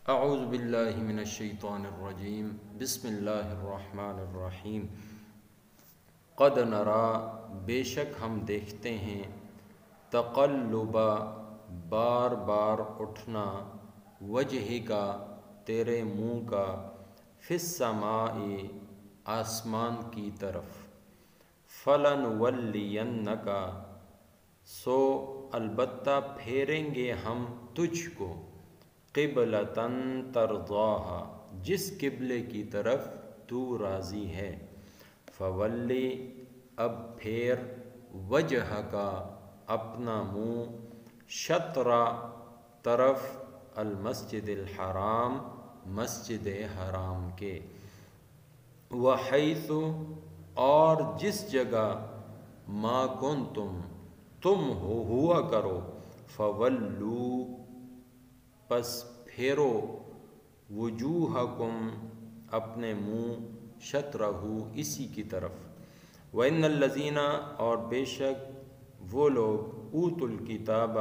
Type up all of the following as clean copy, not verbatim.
اعوذ باللہ من الشیطان الرجیم بسم اللہ الرحمن الرحیم قد نرى بے شک ہم دیکھتے ہیں تقلبا بار بار اٹھنا وجہ کا تیرے منہ کا فی السماء آسمان کی طرف فلنولینک سو البتہ پھیریں گے ہم تجھ کو قبلتن ترضاہا جس قبلے کی طرف تو راضی ہے فولی اب پھیر وجہ کا اپنا منہ شطرا طرف المسجد الحرام مسجد حرام کے وحیث اور جس جگہ ما کنتم تم ہوا کرو فولو پس پھیرو وجوہکم اپنے منہ شطرہ اسی کی طرف وَإِنَّ الَّذِينَ اور بے شک وہ لوگ اوتوا الکتاب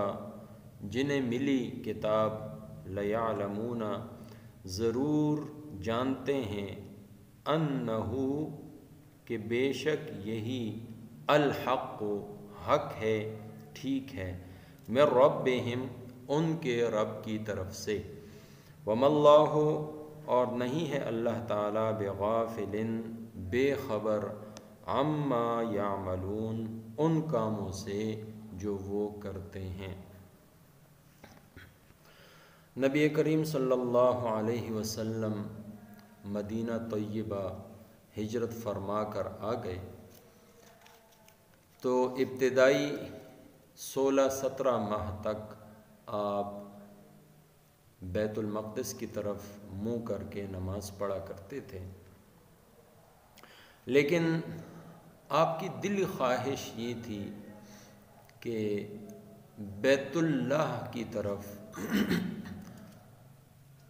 جنہیں ملی کتاب لَيَعْلَمُونَ ضرور جانتے ہیں انہو کہ بے شک یہی الحق حق ہے ٹھیک ہے من ربہم ان کے رب کی طرف سے وَمَا اللَّهُ اور نہیں ہے اللہ تعالیٰ بغافل بے خبر عما یعملون ان کاموں سے جو وہ کرتے ہیں۔ نبی کریم صلی اللہ علیہ وسلم مدینہ طیبہ ہجرت فرما کر آ گئے تو ابتدائی 16-17 ماہ تک آپ بیت المقدس کی طرف منہ کر کے نماز پڑھا کرتے تھے، لیکن آپ کی دلی خواہش یہ تھی کہ بیت اللہ کی طرف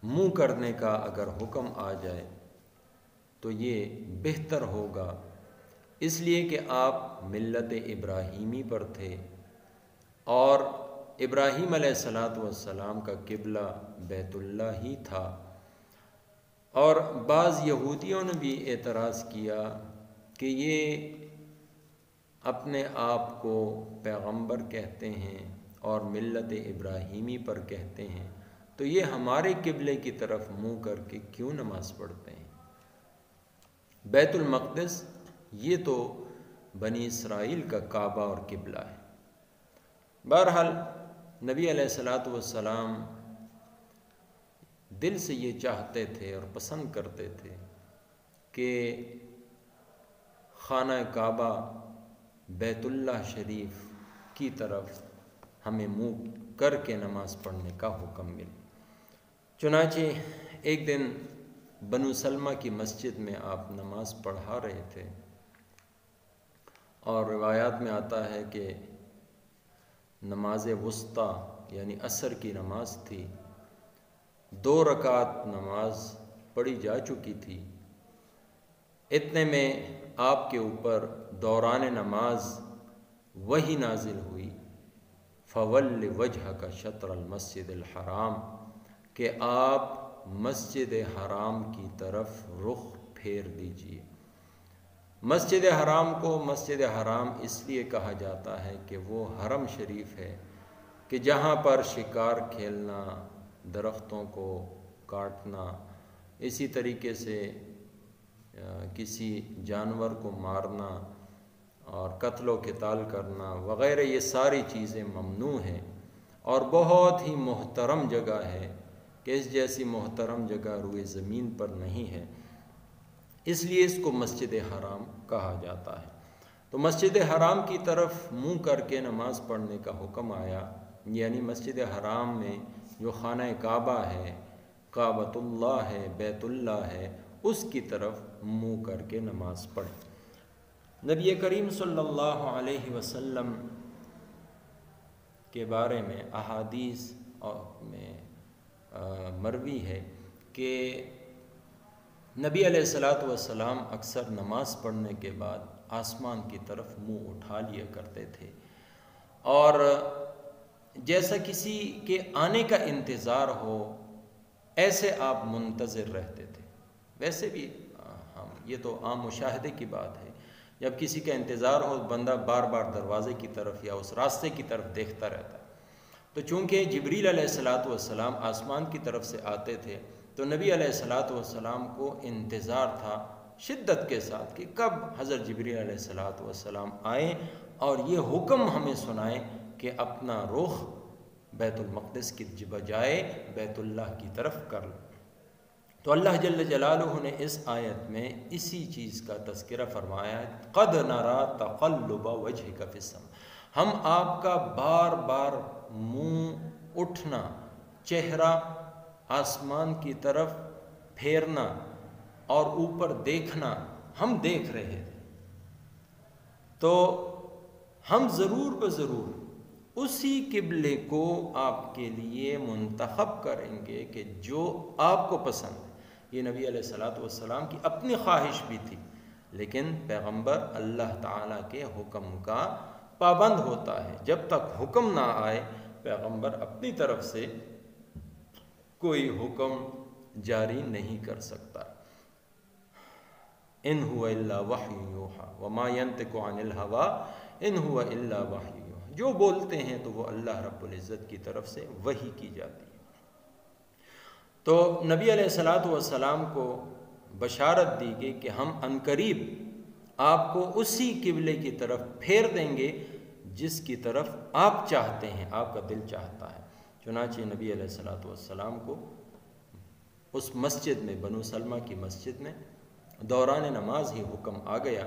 منہ کرنے کا اگر حکم آ جائے تو یہ بہتر ہوگا، اس لیے کہ آپ ملت ابراہیمی پر تھے اور ابراہیم علیہ السلام کا قبلہ بیت اللہ ہی تھا۔ اور بعض یہودیوں نے بھی اعتراض کیا کہ یہ اپنے آپ کو پیغمبر کہتے ہیں اور ملت ابراہیمی پر کہتے ہیں، تو یہ ہمارے قبلے کی طرف منہ کر کے کیوں نماز پڑھتے ہیں؟ بیت المقدس یہ تو بنی اسرائیل کا کعبہ اور قبلہ ہے۔ بہرحال نبی علیہ السلام دل سے یہ چاہتے تھے اور پسند کرتے تھے کہ خانہ کعبہ بیت اللہ شریف کی طرف ہمیں منہ کر کے نماز پڑھنے کا حکم ملے۔ چنانچہ ایک دن بنو سلمہ کی مسجد میں آپ نماز پڑھا رہے تھے اور روایات میں آتا ہے کہ نماز وسطیٰ یعنی عصر کی نماز تھی، 2 رکعت نماز پڑھی جا چکی تھی، اتنے میں آپ کے اوپر دوران نماز وحی نازل ہوئی فول وجہک شطر المسجد الحرام کہ آپ مسجد حرام کی طرف رخ پھیر دیجیے۔ مسجد حرام کو مسجد حرام اس لیے کہا جاتا ہے کہ وہ حرم شریف ہے کہ جہاں پر شکار کھیلنا، درختوں کو کاٹنا، اسی طریقے سے کسی جانور کو مارنا اور قتل و قتال کرنا وغیرہ یہ ساری چیزیں ممنوع ہیں، اور بہت ہی محترم جگہ ہے کہ اس جیسی محترم جگہ روئے زمین پر نہیں ہے، اس لیے اس کو مسجد حرام کہا جاتا ہے۔ تو مسجد حرام کی طرف منہ کر کے نماز پڑھنے کا حکم آیا، یعنی مسجد حرام میں جو خانہ کعبہ ہے، کعبۃ اللہ ہے، بیت اللہ ہے، اس کی طرف منہ کر کے نماز پڑھیں۔ نبی کریم صلی اللہ علیہ وسلم کے بارے میں احادیث میں مروی ہے کہ نبی علیہ السلام اکثر نماز پڑھنے کے بعد آسمان کی طرف منہ اٹھا لیا کرتے تھے، اور جیسا کسی کے آنے کا انتظار ہو ایسے آپ منتظر رہتے تھے۔ ویسے بھی یہ تو عام مشاہدے کی بات ہے، جب کسی کا انتظار ہو بندہ بار بار دروازے کی طرف یا اس راستے کی طرف دیکھتا رہتا ہے۔ تو چونکہ جبریل علیہ السلام آسمان کی طرف سے آتے تھے تو نبی علیہ السلام کو انتظار تھا شدت کے ساتھ کہ کب حضرت جبریل علیہ السلام آئیں اور یہ حکم ہمیں سنائیں کہ اپنا رخ بیت المقدس کی بجائے بیت اللہ کی طرف کر لیں۔ تو اللہ جل جلالہ نے اس آیت میں اسی چیز کا تذکرہ فرمایا ہے، قد نرا تقلب وجہک فی السماء، ہم آپ کا بار بار منہ اٹھنا، چہرہ آسمان کی طرف پھیرنا اور اوپر دیکھنا ہم دیکھ رہے تھے۔ تو ہم ضرور بضرور اسی قبلے کو آپ کے لیے منتخب کریں گے کہ جو آپ کو پسند ہے۔ یہ نبی علیہ السلام کی اپنی خواہش بھی تھی، لیکن پیغمبر اللہ تعالیٰ کے حکم کا پابند ہوتا ہے۔ جب تک حکم نہ آئے پیغمبر اپنی طرف سے کوئی حکم جاری نہیں کر سکتا۔ ان هو الا وحی یوحی وما ينطق عن الهوى ان هو الا وحی یوحی، جو بولتے ہیں تو وہ اللہ رب العزت کی طرف سے وحی کی جاتی ہے۔ تو نبی علیہ السلام کو بشارت دی گئی کہ ہم عنقریب آپ کو اسی قبلے کی طرف پھیر دیں گے جس کی طرف آپ چاہتے ہیں، آپ کا دل چاہتا ہے۔ چنانچہ نبی علیہ السلام کو اس مسجد میں، بنو سلمہ کی مسجد میں دوران نماز ہی حکم آ گیا،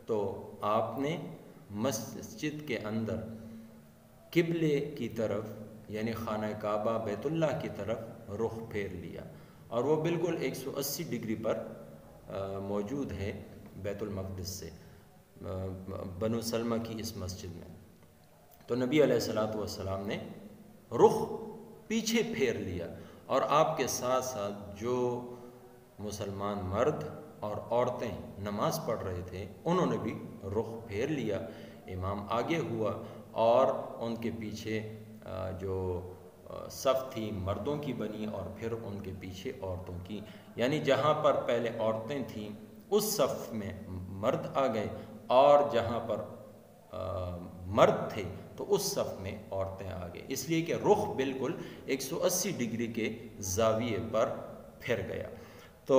تو آپ نے مسجد کے اندر قبلے کی طرف یعنی خانہ کعبہ بیت اللہ کی طرف رخ پھیر لیا، اور وہ بالکل 180 ڈگری پر موجود ہے بیت المقدس سے، بنو سلمہ کی اس مسجد میں۔ تو نبی علیہ السلام نے رخ پیچھے پھیر لیا، اور آپ کے ساتھ ساتھ جو مسلمان مرد اور عورتیں نماز پڑھ رہے تھے انہوں نے بھی رخ پھیر لیا۔ امام آگے ہوا اور ان کے پیچھے جو صف تھی مردوں کی بنی، اور پھر ان کے پیچھے عورتوں کی، یعنی جہاں پر پہلے عورتیں تھیں اس صف میں مرد آ گئے، اور جہاں پر مرد تھے تو اس صف میں عورتیں آ گئے، اس لیے کہ رخ بالکل 180 ڈگری کے زاویے پر پھر گیا۔ تو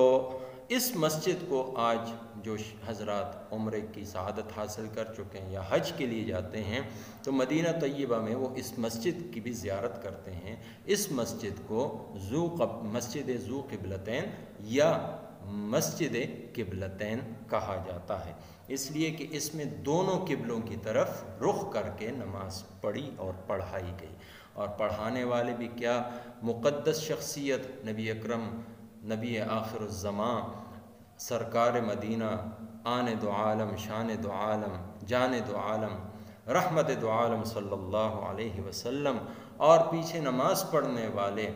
اس مسجد کو آج جو حضرات عمرے کی سعادت حاصل کر چکے ہیں یا حج کے لیے جاتے ہیں تو مدینہ طیبہ میں وہ اس مسجد کی بھی زیارت کرتے ہیں۔ اس مسجد کو مسجد ذو قبلتین یا مسجد قبلتین کہا جاتا ہے، اس لیے کہ اس میں دونوں قبلوں کی طرف رخ کر کے نماز پڑھی اور پڑھائی گئی، اور پڑھانے والے بھی کیا مقدس شخصیت، نبی اکرم، نبی آخر الزمان، سرکار مدینہ، آن دو عالم، شان دو عالم، جان دو عالم، رحمت دو عالم صلی اللہ علیہ وسلم، اور پیچھے نماز پڑھنے والے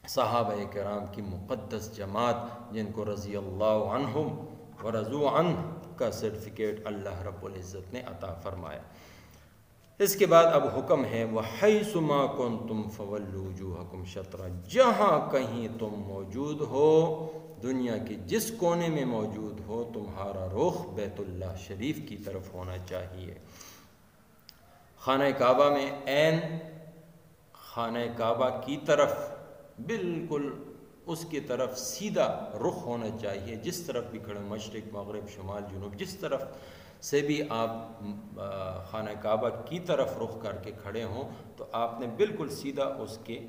صحابہ کرام کی مقدس جماعت جن کو رضی اللہ عنہم ورضوا عنہ کا سرٹیفکیٹ اللہ رب العزت نے عطا فرمایا۔ اس کے بعد اب حکم ہے وَحَيْثُ مَا كُنْتُمْ فَوَلُّوا وُجُوهَكُمْ شَطْرَهُ، جہاں کہیں تم موجود ہو، دنیا کے جس کونے میں موجود ہو، تمہارا رخ بیت اللہ شریف کی طرف ہونا چاہیے۔ خانہ کعبہ میں عین خانہ کعبہ کی طرف بالکل اس کی طرف سیدھا رخ ہونا چاہیے، جس طرف بھی کھڑے، مشرق مغرب شمال جنوب، جس طرف سے بھی آپ خانہ کعبہ کی طرف رخ کر کے کھڑے ہوں تو آپ نے بالکل سیدھا اس کے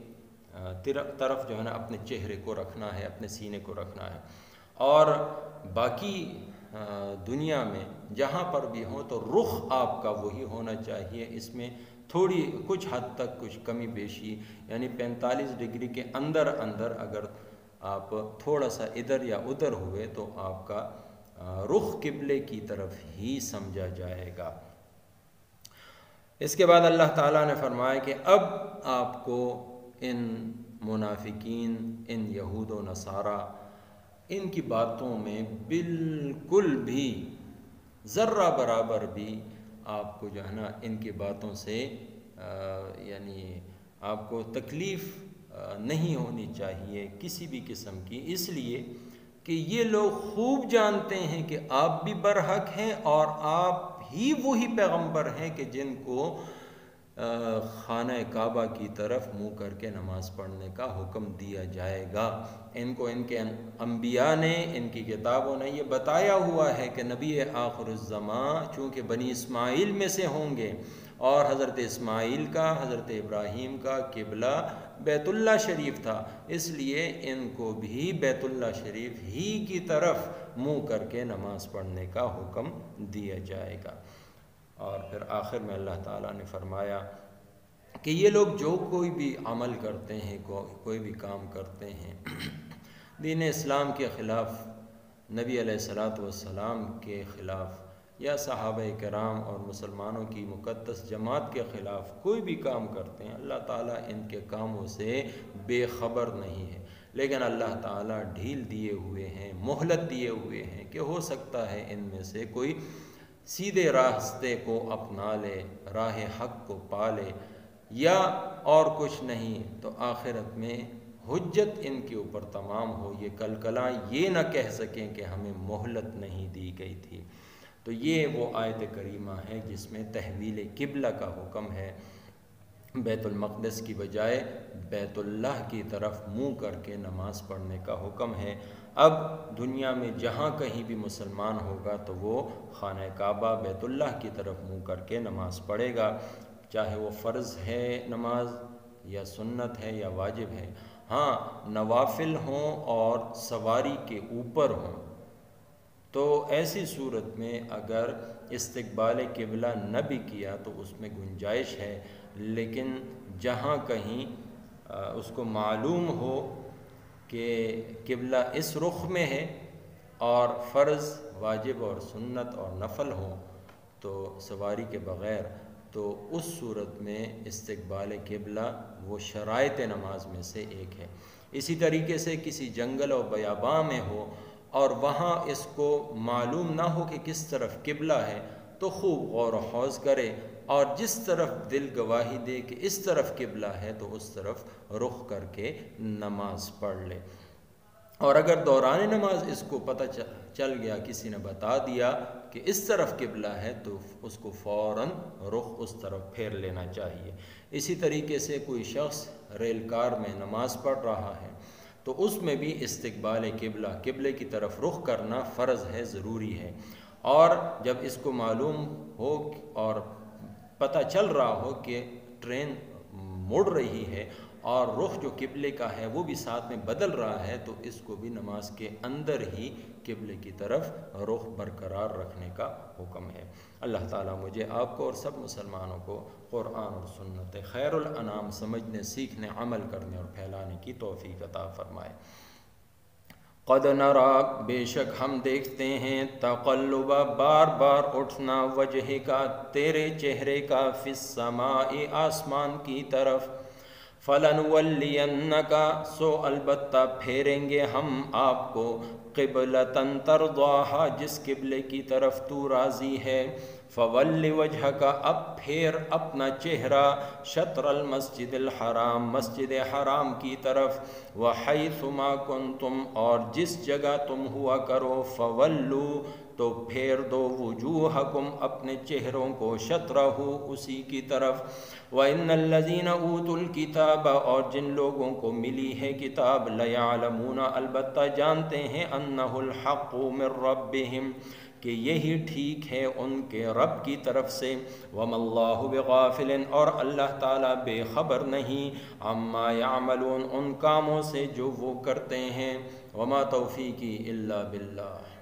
طرف جو ہے نا اپنے چہرے کو رکھنا ہے، اپنے سینے کو رکھنا ہے۔ اور باقی دنیا میں جہاں پر بھی ہوں تو رخ آپ کا وہی ہونا چاہیے، اس میں تھوڑی کچھ حد تک کچھ کمی بیشی، یعنی 45 ڈگری کے اندر اگر آپ تھوڑا سا ادھر یا ادھر ہوئے تو آپ کا رخ قبلے کی طرف ہی سمجھا جائے گا۔ اس کے بعد اللہ تعالیٰ نے فرمایا کہ اب آپ کو ان منافقین، ان یہود و نصارہ، ان کی باتوں میں بالکل بھی ذرہ برابر بھی آپ کو جو ہے نا ان کی باتوں سے یعنی آپ کو تکلیف نہیں ہونی چاہیے کسی بھی قسم کی، اس لیے کہ یہ لوگ خوب جانتے ہیں کہ آپ بھی برحق ہیں اور آپ ہی وہی پیغمبر ہیں کہ جن کو خانہ کعبہ کی طرف منہ کر کے نماز پڑھنے کا حکم دیا جائے گا۔ ان کو ان کے انبیاء نے، ان کی کتابوں نے یہ بتایا ہوا ہے کہ نبی آخر الزمان چونکہ بنی اسماعیل میں سے ہوں گے، اور حضرت اسماعیل کا، حضرت ابراہیم کا قبلہ بیت اللہ شریف تھا، اس لیے ان کو بھی بیت اللہ شریف ہی کی طرف منہ کر کے نماز پڑھنے کا حکم دیا جائے گا۔ اور پھر آخر میں اللہ تعالیٰ نے فرمایا کہ یہ لوگ جو کوئی بھی عمل کرتے ہیں، کوئی بھی کام کرتے ہیں دین اسلام کے خلاف، نبی علیہ الصلاۃ والسلام کے خلاف، یا صحابہ کرام اور مسلمانوں کی مقدس جماعت کے خلاف کوئی بھی کام کرتے ہیں، اللہ تعالیٰ ان کے کاموں سے بے خبر نہیں ہے، لیکن اللہ تعالیٰ ڈھیل دیے ہوئے ہیں، مہلت دیے ہوئے ہیں کہ ہو سکتا ہے ان میں سے کوئی سیدھے راستے کو اپنا لے، راہ حق کو پا لے، یا اور کچھ نہیں تو آخرت میں حجت ان کے اوپر تمام ہو، یہ کلکلاں یہ نہ کہہ سکیں کہ ہمیں مہلت نہیں دی گئی تھی۔ تو یہ وہ آیت کریمہ ہے جس میں تحویل قبلہ کا حکم ہے، بیت المقدس کی بجائے بیت اللہ کی طرف منہ کر کے نماز پڑھنے کا حکم ہے۔ اب دنیا میں جہاں کہیں بھی مسلمان ہوگا تو وہ خانہ کعبہ بیت اللہ کی طرف منہ کر کے نماز پڑھے گا، چاہے وہ فرض ہے نماز یا سنت ہے یا واجب ہے۔ ہاں، نوافل ہوں اور سواری کے اوپر ہوں تو ایسی صورت میں اگر استقبال قبلہ نہ بھی کیا تو اس میں گنجائش ہے، لیکن جہاں کہیں اس کو معلوم ہو کہ قبلہ اس رخ میں ہے اور فرض، واجب اور سنت اور نفل ہوں تو سواری کے بغیر، تو اس صورت میں استقبال قبلہ وہ شرائط نماز میں سے ایک ہے۔ اسی طریقے سے کسی جنگل و بیاباں میں ہو اور وہاں اس کو معلوم نہ ہو کہ کس طرف قبلہ ہے تو خوب غور و خوض کرے اور جس طرف دل گواہی دے کہ اس طرف قبلہ ہے تو اس طرف رخ کر کے نماز پڑھ لے۔ اور اگر دوران نماز اس کو پتہ چل گیا، کسی نے بتا دیا کہ اس طرف قبلہ ہے تو اس کو فوراً رخ اس طرف پھیر لینا چاہیے۔ اسی طریقے سے کوئی شخص ریل کار میں نماز پڑھ رہا ہے تو اس میں بھی استقبال قبلہ، قبلے کی طرف رخ کرنا فرض ہے، ضروری ہے۔ اور جب اس کو معلوم ہو اور پتہ چل رہا ہو کہ ٹرین مڑ رہی ہے اور رخ جو قبلے کا ہے وہ بھی ساتھ میں بدل رہا ہے تو اس کو بھی نماز کے اندر ہی قبلے کی طرف رخ برقرار رکھنے کا حکم ہے۔ اللہ تعالیٰ مجھے، آپ کو اور سب مسلمانوں کو قرآن اور سنت خیر الانام سمجھنے، سیکھنے، عمل کرنے اور پھیلانے کی توفیق عطا فرمائے۔ قد نراک، بے شک ہم دیکھتے ہیں، تقلب، بار بار اٹھنا، وجہ کا، تیرے چہرے کا، فی السماء، آسمان کی طرف، فلنولینک، سو البتہ پھیریں گے ہم آپ کو، قبلۃ ترضاھا، جس قبلے کی طرف تو راضی ہے، فول وجہک، اب پھیر اپنا چہرہ، شطر المسجد الحرام، مسجد حرام کی طرف، وحیث ما کنتم، اور جس جگہ تم ہوا کرو، فولو، تو پھیر دو، وجوہکم، اپنے چہروں کو، شطرہ، اسی کی طرف، وَإِنَّ الَّذِينَ أُوتُوا الْكِتَابَ، اور جن لوگوں کو ملی ہے کتاب، لَيَعْلَمُونَ، البتہ جانتے ہیں، أَنَّهُ الْحَقُّ مِنْ رَبِّهِمْ، کہ یہی ٹھیک ہے ان کے رب کی طرف سے، وَمَا اللَّهُ بِغَافِلٍ، اور اللہ تعالیٰ بے خبر نہیں، عَمَّا يَعْمَلُونَ، ان کاموں سے جو وہ کرتے ہیں، وَمَا تَوْفِيقِي إِلَّا بِاللَّهِ۔